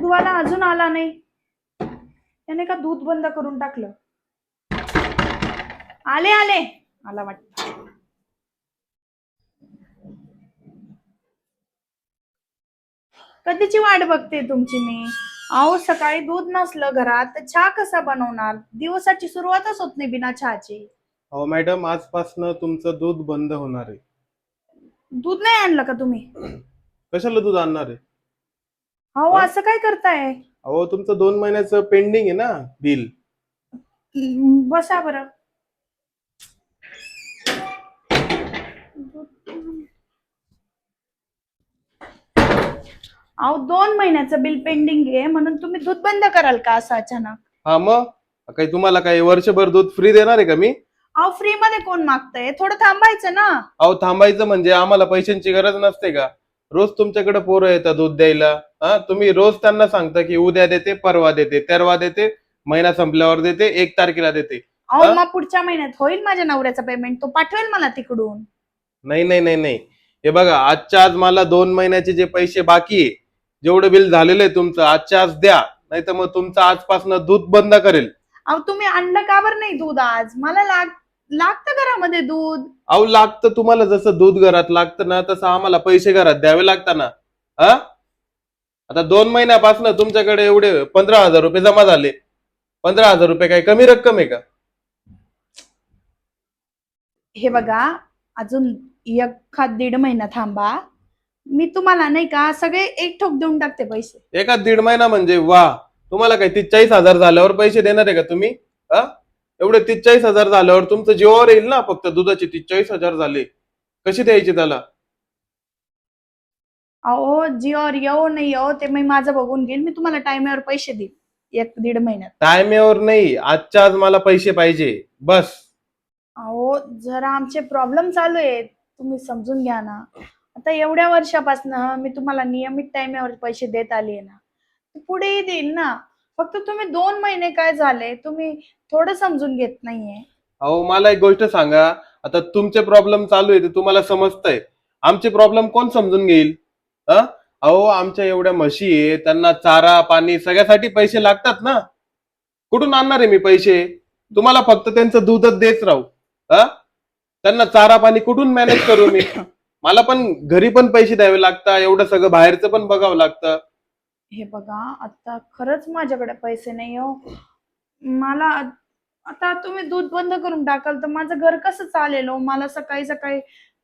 दूधवाला अजून आला नाही. त्याने का दूध बंद करून टाकलं? आले आले. आला वाटतं. कधीची वाट बघते तुमची मी. अहो सकाळी दूध नसलं घरात तर चहा कसा बनवणार? दिवसाची सुरुवातच होत नाही बिना चहाची. अहो मॅडम, आजपासनं तुमचं दूध बंद होणार आहे. दूध नाही आणलं का तुम्ही? कशाला दूध आणणार आहे? अहो हा? असं काय करताय? अहो, तुमचं 2 महिन्याचं पेंडिंग आहे ना बिल. बसा बरं. अहो 2 महिन्याचं बिल पेंडिंग आहे म्हणून तुम्ही दूध बंद कराल का असं अचानक? हा मग काही तुम्हाला काही वर्षभर दूध फ्री देणार आहे का मी? अहो फ्री मध्ये कोण मागतंय? थोडं थांबायचं ना. अहो थांबायचं म्हणजे आम्हाला पैशांची गरज नसते का? रोज तुमच्याकडे पोरं येतात दूध द्यायला. हा, तुम्ही रोज त्यांना सांगता की उद्या देते, परवा देते, तेरवा देते, महिना संपल्यावर देते, 1 तारखेला देते. अहो मग पुढच्या महिन्यात होईल माझ्या नवऱ्याचा पेमेंट, तो पाठवेल मला तिकडून. नाही नाही नाही नाही, हे बघा, आजच्या आज मला 2 महिन्याचे जे पैसे बाकी आहे, जेवढं बिल झालेलं आहे तुमचं, आजच्या आज द्या, नाही तर मग तुमचं आजपासून दूध बंद करेल. अहो तुम्ही आणलं का बरं नाही दूध आज? मला लागतं घरामध्ये दूध. अहो लागतं तुम्हाला, जसं दूध घरात लागतं ना तसं आम्हाला पैसे घरात द्यावे लागतात ना. हा, आता 2 महिन्यापासून तुमच्याकडे एवढे 15,000 रुपये जमा झाले. 15,000 रुपये काही कमी रक्कम आहे का? हे बघा, अजून 1-1.5 महिना थांबा. मी तुम्हाला नाही का सगळे एक ठोक देऊन टाकते पैसे. एका 1.5 महिना म्हणजे वा, तुम्हाला काही 43,000 झाल्यावर पैसे देणार आहे का तुम्ही? हा, एवढे 43,000 झाल्यावर तुमचं जीवावर येईल ना. फक्त दुधाचे 43,000 झाले, कशी द्यायचे त्याला? अहो जिओर येऊ नाही येऊ ते मी माझं बघून घेईन. मी तुम्हाला टाइमवर पैसे देईन 1-1.5 महिन्यात. टायमेवर नाही, आजच्या आज मला पैसे पाहिजे बस. अहो जरा आमचे प्रॉब्लेम चालू आहेत, तुम्ही समजून घ्या ना. आता एवढ्या वर्षापासून मी तुम्हाला नियमित टाइमवर पैसे देत आली ना, पुढेही देईल ना. फक्त तुम्ही 2 महिने काय झाले, तुम्ही थोडं समजून घेत नाहीये. अहो मला एक गोष्ट सांगा, आता तुमचे प्रॉब्लेम चालू आहे ते तुम्हाला समजतंय, आमचे प्रॉब्लेम कोण समजून घेईल? हा, अहो आमच्या एवढ्या म्हशी आहे, त्यांना चारा पाणी सगळ्यासाठी पैसे लागतात ना. कुठून आणणार आहे मी पैसे? तुम्हाला फक्त त्यांचं दूधच देत राहू? हा, त्यांना चारा पाणी कुठून मॅनेज करू मी? मला पण घरी पण पैसे द्यावे लागतात, एवढं सगळं बाहेरचं पण बघावं लागतं. हे बघा, आता खरंच माझ्याकडे पैसे नाही हो. मला आता तुम्ही दूध बंद करून टाकाल तर माझं घर कसं चालेल हो? मला सकाळी सकाळी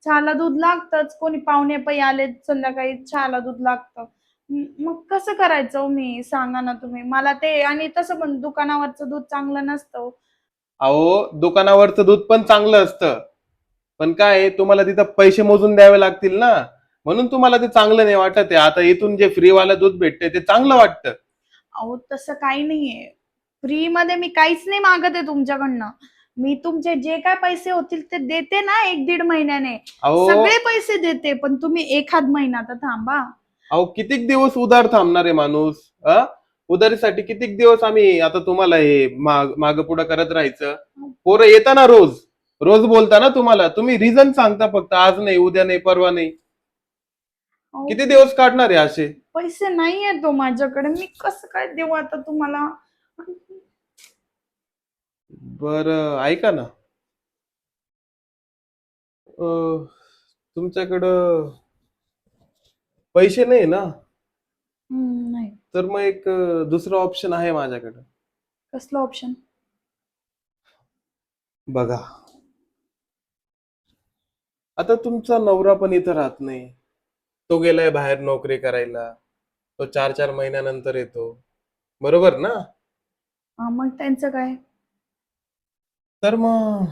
चहाला दूध लागतच. कोणी पाहुणे पै आले संध्याकाळी चहाला दूध लागतं. मग कसं करायचं हो मी? सांगा ना तुम्ही मला ते. आणि तसं पण दुकानावरचं दूध चांगलं नसतं हो. अहो दुकानावरचं दूध पण चांगलं असतं, पण काय आहे, तुम्हाला तिथं पैसे मोजून द्यावे लागतील ना. म्हणून तुम्हाला ते चांगलं नाही वाटत आहे. आता इथून जे फ्रीवालं दूध भेटते ते चांगलं वाटतं. अहो तसं काही नाहीये. फ्री मध्ये मी काहीच नाही मागत आहे तुमच्याकडनं. मी तुमचे जे काय पैसे होतील ते देते ना 1-1.5 महिन्याने. अहो सगळे पैसे देते, पण तुम्ही 1-1/2 महिना तर थांबा. अहो कितीक दिवस उधार थांबणार आहे माणूस? उधारीसाठी कितीक दिवस आम्ही आता तुम्हाला हे माग पुढं करत राहायचं? पोरं येताना रोज रोज बोलता ना, तुम्हाला तुम्ही रिझन सांगता फक्त, आज नाही, उद्या नाही, परवा नाही. अहो, किती दिवस काढणार आहे असे? पैसे नाही आहेत तो माझ्याकडे. मी कसं काय देऊ आता तुम्हाला? बरं ऐका ना, तुमच्याकडं पैसे नाही ना, नाही. तर मग एक दुसरं ऑप्शन आहे माझ्याकडं. कसलं ऑप्शन? बघा, आता तुमचा नवरा पण इथं राहत नाही, तो गेलाय बाहेर नोकरी करायला. तो 4-4 महिन्यानंतर येतो, बरोबर ना? मग त्यांचं काय? तर मग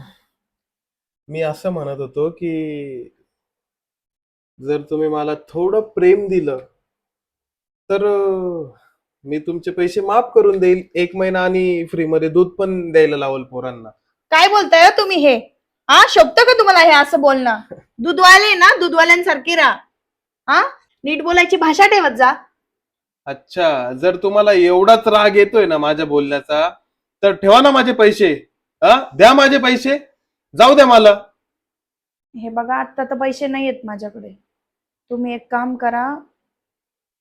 मी असं म्हणत होतो की जर तुम्ही मला थोडं प्रेम दिलं तर मी तुमचे पैसे माफ करून देईल 1 महिना, आणि फ्री मध्ये दूध पण द्यायला लावल पोरांना. काय बोलताय हो तुम्ही हे? शोभतं का तुम्हाला हे असं बोलणं? दूधवाले ना, दूधवाल्यांसारखी राहा. नीट बोलायची भाषा ठेवत जा. अच्छा, जर तुम्हाला एवढाच राग येतोय ना माझ्या बोलण्याचा, तर ठेवा ना माझे पैसे. द्या माझे पैसे, जाऊ द्या मला. हे बघा, आता तर पैसे नाहीयेत माझ्याकडे. तुम्ही एक काम करा,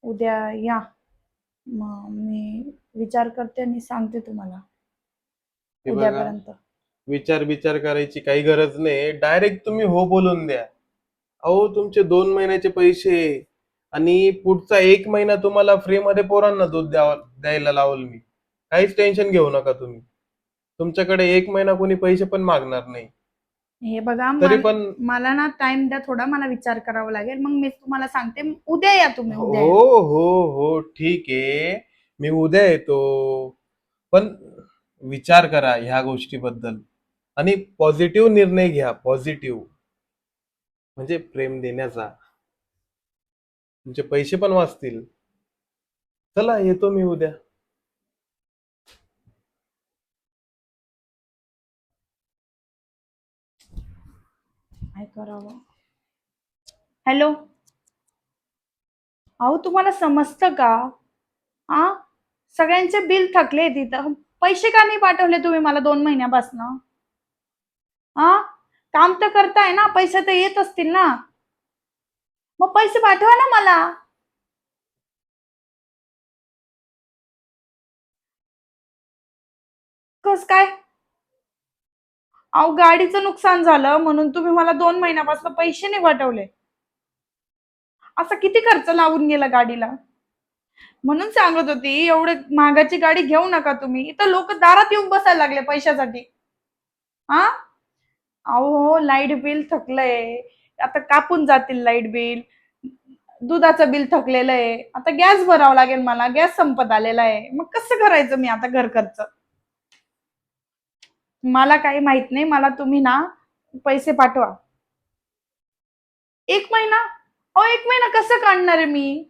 उद्या या. मग मी विचार करते आणि सांगते तुम्हाला हे बघा, उद्यापर्यंत. विचार करायची काही गरज नाही, डायरेक्ट तुम्ही हो बोलून द्या. अहो तुमचे 2 महिन्याचे पैसे आणि पुढचा 1 महिना तुम्हाला फ्रीमध्ये पोरांना दूध द्यायला लावल मी. काहीच टेन्शन घेऊ नका तुम्ही. तुमच्याकडे 1 महिना कोणी पैसे पण मागणार नाही. हे बघा, तरी पण मला ना टाइम द्या थोडा, मला विचार करावा लागेल, मग मी तुम्हाला सांगते. उद्या या तुम्ही, हो उद्या या. हो ठीक आहे, मी उद्या येतो. पण विचार करा ह्या गोष्टीबद्दल आणि पॉझिटिव्ह निर्णय घ्या. पॉझिटिव्ह म्हणजे प्रेम देण्याचा. तुमचे पैसे पण वाचतील. चला येतो मी उद्या. काय करावं? हॅलो, अहो तुम्हाला समजतं का? आ सगळ्यांचे बिल थकले तिथं, पैसे का नाही पाठवले तुम्ही मला 2 महिन्यापासून? हा, काम तर करताय ना, पैसे तर येत असतील ना, मग पैसे पाठवा ना मला. कस काय? अहो गाडीचं नुकसान झालं म्हणून तुम्ही मला 2 महिन्यापासून पैसे नाही पाठवले. असा किती खर्च लावून गेला गाडीला? म्हणून सांगत होती एवढे महागाची गाडी घेऊ नका तुम्ही. इथं लोक दारात येऊन बसायला लागले पैशासाठी. हा, अहो लाईट बिल थकलंय, आता कापून जातील लाईट बिल. दुधाचं बिल थकलेलं आहे, आता गॅस भरावा लागेल मला, गॅस संपत आलेला आहे. मग कसं करायचं मी आता घर खर्च? मला काही माहित नाही, मला तुम्ही ना पैसे पाठवा. 1 महिना? अहो 1 महिना कसं काढणार आहे मी?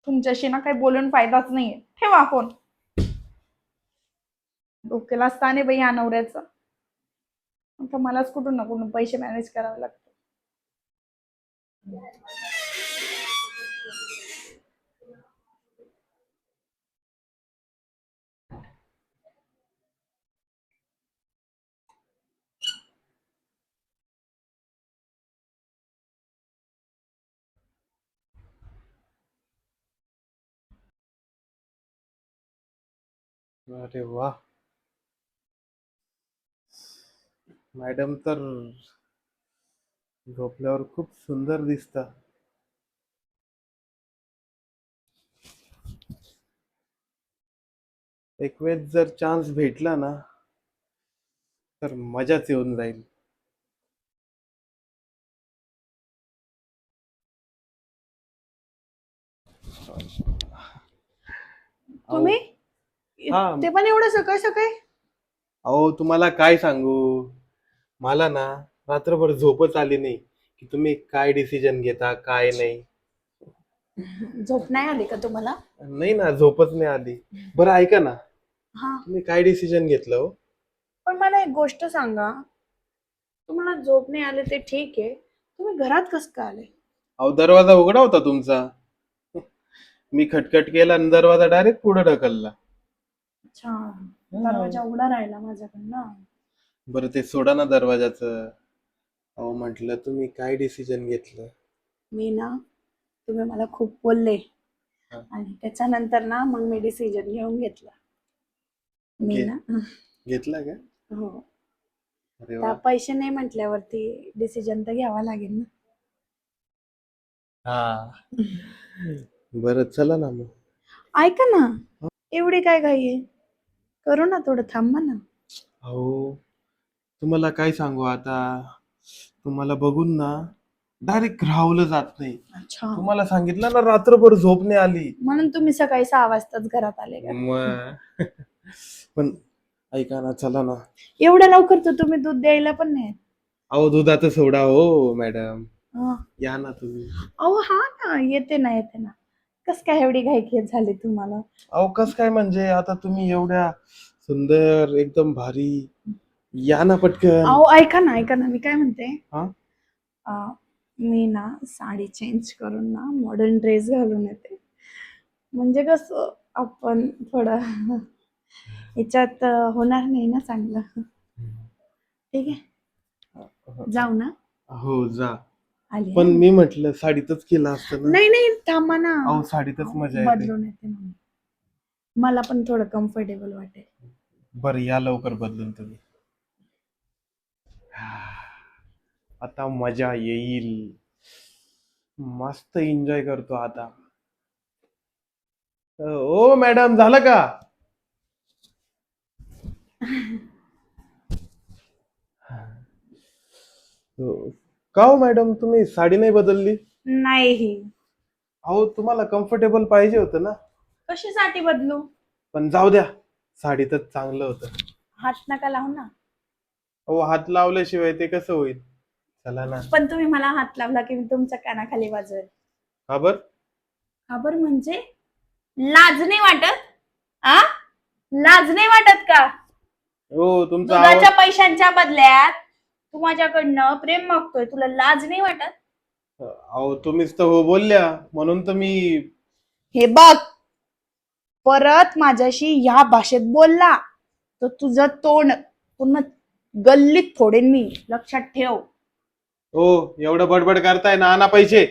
तुमच्याशी ना काही बोलून फायदाच नाहीये, ठेवा फोन. डोक्याला स्थान आहे बाई या नवऱ्याचं. आता मलाच कुठून ना कुठून पैसे मॅनेज करावे लागतात. अरे वा, मॅडम तर झोपल्यावर खूप सुंदर दिसता. एक वेळ जर चान्स भेटला ना तर मजाच येऊन जाईल. अहो तुम्ही हा, ते पण एवढं सकाळ सकाळी? अहो तुम्हाला काय सांगू, मला ना रात्रभर झोपच आली नाही की तुम्ही काय डिसिजन घेता काय नाही. झोप नाही आली का तुम्हाला? नाही ना, झोपच नाही आली. बरं ऐका ना, हा, तुम्ही काय डिसिजन घेतलं हो? पण मला एक गोष्ट सांगा, तुम्हाला झोप नाही आले ते ठीक आहे, तुम्ही घरात कसं काय आले? अहो दरवाजा उघडा होता तुमचा. मी खटखट केला आणि दरवाजा डायरेक्ट पुढे ढकलला. अच्छा, दरवाजा उघडा राहिला माझ्याकडनं. बरं ते सोडा ना दरवाजाचं. अहो म्हटलं तुम्ही काय डिसिजन घेतलं? मी ना, तुम्ही मला खूप बोलले हा. आणि त्याच्यानंतर ना मग मी डिसिजन घेऊन घेतला. मी घे- ना, घेतला का? हो, अरे त्या वा. पैसे नाही म्हटल्यावरती डिसिजन तर घ्यावा लागेल ना. हा, बरं चला ना मग. ऐका ना, एवढी काय घाई आहे? करू ना, थोडं थांबा ना. अहो तुम्हाला काय सांगू आता, तुम्हाला बघून ना डायरेक्ट राहवलं जात नाही. अच्छा, तुम्हाला सांगितलं ना रात्रभर झोप नाही आली. म्हणून तुम्ही सकाळी 6 वाजताच घरात आले का? मग पण ऐका ना, चला ना. एवढ्या लवकर तर तुम्ही दूध द्यायला पण नाही. अहो दुधाचा सोडा हो मॅडम, हा. या ना तुम्ही. अहो हा ना, येते ना, येते ना. कस काय एवढी घाई घेत झाली तुम्हाला? अहो कस काय म्हणजे, आता तुम्ही एवढ्या सुंदर एकदम भारी, या ना पटकन. अहो ऐका ना, ऐका ना, मी काय म्हणते, हा, अं, मी ना साडी चेंज करून ना मॉडर्न ड्रेस घालून येते. म्हणजे कसं आपण थोडं ह्याच्यात होणार नाही ना चांगलं. ठीक आहे, जाऊ ना? हो जा. आली पण ना. मी म्हटलं साडीतच केलं असतं ना. नाही नाही थांबा ना. अहो साडीतच मजा येते. बदलून येते ना मी. मला पण थोडं कम्फर्टेबल वाटेल. बरं या लवकर बदलून तुम्ही. आता मजा येईल. मस्त एन्जॉय करतो आता. ओ मॅडम झालं का? का हो मॅडम तुम्ही साडी नाही बदलली? नाही. अहो तुम्हाला कम्फर्टेबल पाहिजे होतं ना. कशासाठी बदलू? पण जाऊ द्या, साडीतच चांगलं होतं. हात नका लावू ना. अहो हात लावल्याशिवाय ते कसं होईल? चला ना. पण तुम्ही मला हात लावला की मी तुमच्या कानाखाली वाजवेल. का बर? खबर म्हणजे लाज नाही वाटत? आ? लाज नाही वाटत का? हो तुमचा आवाज. दुधाच्या पैशांच्या बदल्यात तू माझ्याकडनं प्रेम मागतोय, तुला लाज नाही वाटत? अहो तुम्हीच तर हो बोलल्या म्हणून तर मी. हे बघ, परत माझ्याशी ह्या भाषेत बोलला तर तुझं तोंड पूर्ण गल्लीत फोडेन मी, लक्षात ठेव. हो एवढं बडबड करताय ना, आणा पैसे.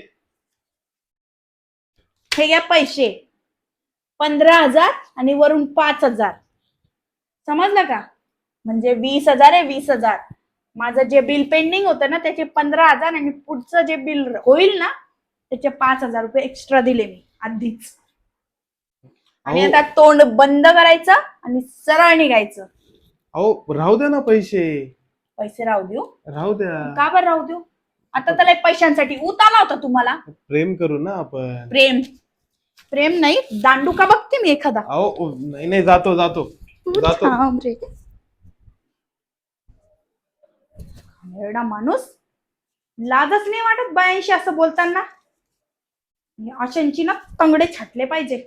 हे घ्या पैसे, 15,000 आणि वरून 5,000. समजलं का? म्हणजे 20,000 आहे, 20,000. माझं जे बिल पेंडिंग होतं ना त्याचे 15,000 आणि पुढचं जे बिल होईल ना त्याचे 5,000 रुपये एक्स्ट्रा दिले मी आधीच. आणि अहो आता तोंड बंद करायचं आणि सरळ निघायचं. अहो राहू द्या ना पैसे. पैसे राहू देऊ? राहू द्या. का बरं राहू देऊ? आता त्याला पैशांसाठी ऊत आला होता तुम्हाला? प्रेम करू ना आपण. प्रेम प्रेम नाही, दांडू का बघते मी एखादा. अहो नाही नाही जातो जातो तू जातो. थांब रे. एवढा माणूस, लाजच नाही वाटत बायांशी असं बोलताना. अशांची ना तंगडे छाटले पाहिजे.